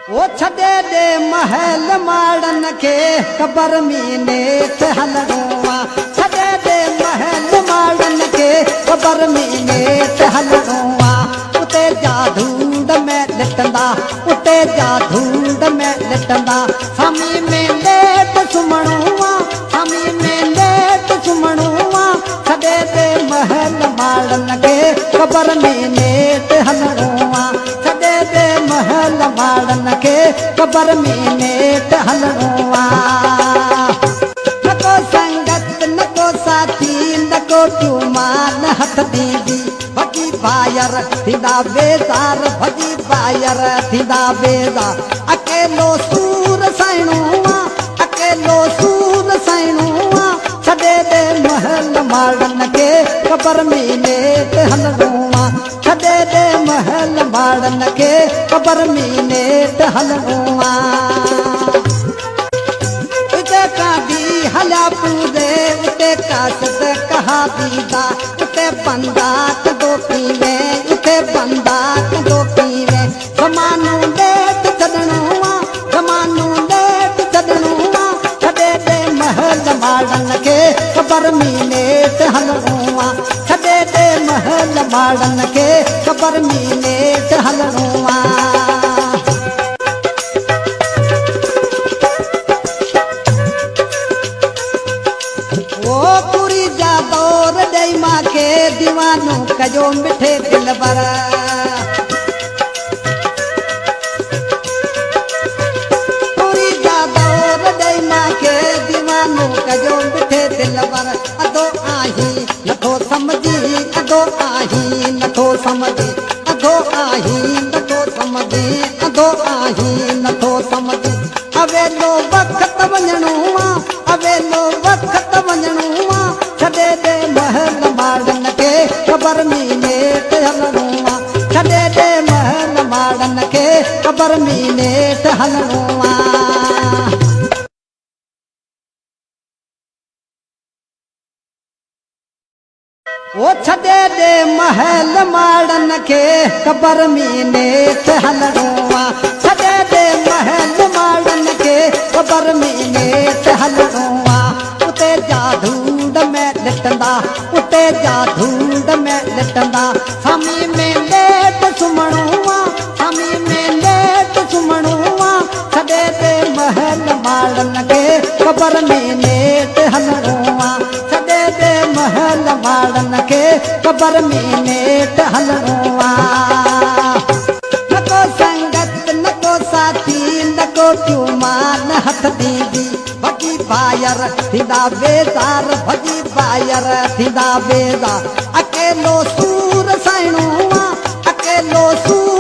वो छदे दे महल माड़न के कबर मीने हलड़ुआ छदे दे महल माड़न के कबर मीने हलड़ुआ उते जा धूड़ में लटंदा उते जा धूड़ में लटंदा सामी में लेट सुमणुआ सामी में लेट सुमणुआ छदे दे महल माड़न के कबर मीने हलड़ुआ छदे दे महल माड़न के कबर मीने हलड़ुआ नको संगत नको साथी नको तुमान हथ दीदी भगी बायर थींदा बेजार भगी बायर थींदा बेजार अकेलो सूर साइणुआ अकेलो सूर साइणुआ छदे दे महल माड़न के कबर मीने हलड़ुआ छदे दे महल माड़न के कबर मीने हलड़ुआ उते का दी हला पूदे उते का सद कहा दीदा उते बंदा कदो पीवे उते बंदा कदो पीवे जमानू लेट छदणुआ जमानू लेट छदणुआ छदे दे महल माड़न के कबर मीने हलड़ुआ छदे दे महल माड़न के कबर मीने हलड़ुआ के दीवानू कजो मिठे दिल बर पूरी जादौर दैमा के दीवानू कजो मिठे दिल बर अदो आही नथो समझी अदो आही नथो समझी अदो आही नथो समझी अदो आही नथो समझी अवेलो वक्त वञणुआ अवेलो वक्त वञणुआ छदे दे महल माड़न के कबर मीने हलड़ुआ छदे दे महल माड़न के कबर मीने हलड़ुआ वो छदे दे महल माड़न के कबर मीने हलड़ुआ छदे दे महल माड़न के कबर मीने हलड़ुआ उते जा धूड़ में लटंदा उते जा धूड़ में लटंदा सामी में लेट सुमणुआ सामी में लेट सुमणुआ छदे दे महल माड़न के कबर मीने हलड़ुआ छदे दे महल माड़न के कबर मीने हलड़ुआ नको संगत नको साथी नको तुमान हथ दीदी भगी बायर थींदा बेजार भगी बायर थींदा बेजार अकेलो सूर साइणुआ अकेलो सूर